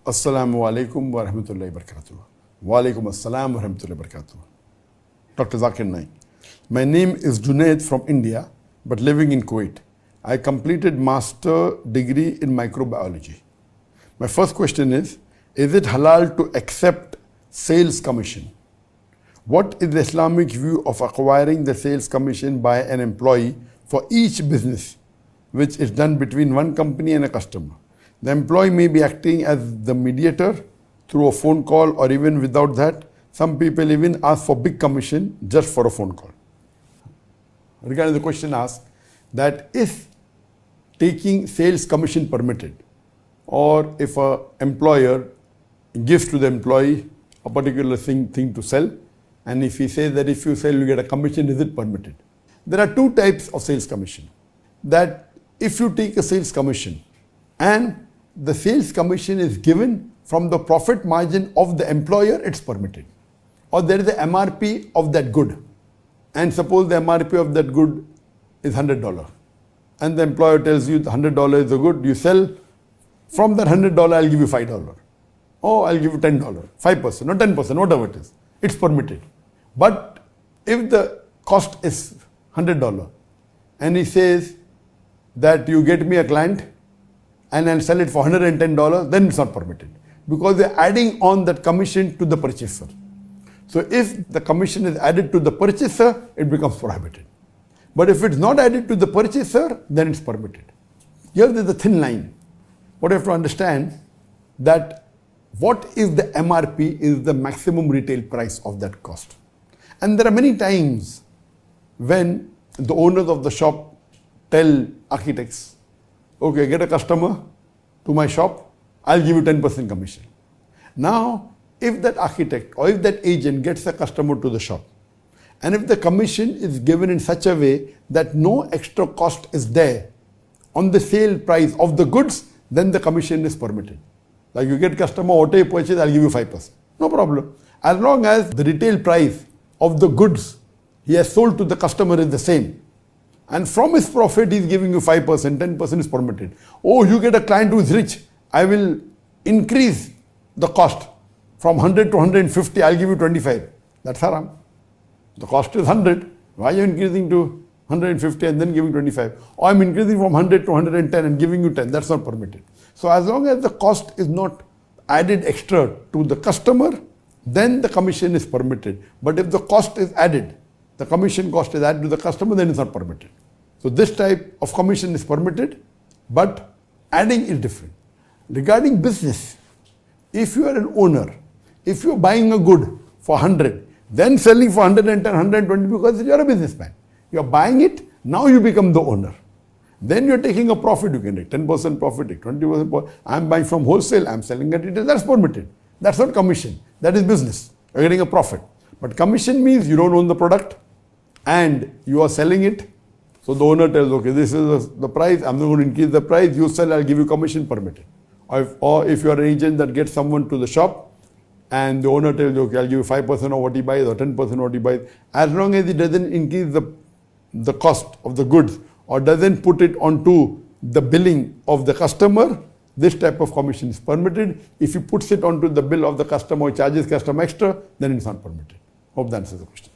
Assalamu alaikum wa rahmatullahi wa barakatuh. Wa alaikum assalam wa rahmatullahi wa barakatuh. Dr. Zakir Naik. My name is Junaid from India, but living in Kuwait. I completed master degree in microbiology. My first question is it halal to accept sales commission? What is the Islamic view of acquiring the sales commission by an employee for each business, which is done between one company and a customer? The employee may be acting as the mediator through a phone call, or even without that. Some people even ask for big commission just for a phone call. Regarding the question asked, that is taking sales commission permitted, or if an employer gives to the employee a particular thing to sell, and if he says that if you sell you get a commission, is it permitted? There are two types of sales commission. That if you take a sales commission and the sales commission is given from the profit margin of the employer, it's permitted. Or there is the MRP of that good, and suppose the MRP of that good is $100, and the employer tells you the $100 is the good, you sell, from that $100 I'll give you $5, or I'll give you $10, 5% or 10%, whatever it is, it's permitted. But if the cost is $100 and he says that you get me a client and I'll sell it for $110, then it's not permitted, because they're adding on that commission to the purchaser. So if the commission is added to the purchaser, it becomes prohibited. But if it's not added to the purchaser, then it's permitted. Here there's a thin line. What you have to understand, that what is the MRP is the maximum retail price of that cost. And there are many times when the owners of the shop tell architects, okay, get a customer to my shop, I'll give you 10% commission. Now, if that architect or if that agent gets a customer to the shop, and if the commission is given in such a way that no extra cost is there on the sale price of the goods, then the commission is permitted. Like you get customer, what you purchase, I'll give you 5%. No problem. As long as the retail price of the goods he has sold to the customer is the same, and from his profit he is giving you 5%, 10% is permitted. Oh, you get a client who is rich, I will increase the cost from 100 to 150, I'll give you 25. That's haram. The cost is 100. Why are you increasing to 150 and then giving 25? Or I'm increasing from 100 to 110 and giving you 10. That's not permitted. So as long as the cost is not added extra to the customer, then the commission is permitted. But if the cost is added, the commission cost is added to the customer, then it's not permitted. So this type of commission is permitted, but adding is different. Regarding business, if you are an owner, if you are buying a good for 100, then selling for 110, 120 because you are a businessman. You are buying it, now you become the owner. Then you are taking a profit, you can take 10% profit, take 20% profit. I am buying from wholesale, I am selling at retail, that's permitted. That's not commission, that is business. You are getting a profit. But commission means you don't own the product and you are selling it. So the owner tells, okay, this is the price, I'm not going to increase the price, you sell, I'll give you commission, permitted. Or if you are an agent that gets someone to the shop, and the owner tells you, okay, I'll give you 5% of what he buys or 10% of what he buys, as long as he doesn't increase the cost of the goods or doesn't put it onto the billing of the customer, this type of commission is permitted. If he puts it onto the bill of the customer or charges customer extra, then it's not permitted. Hope that answers the question.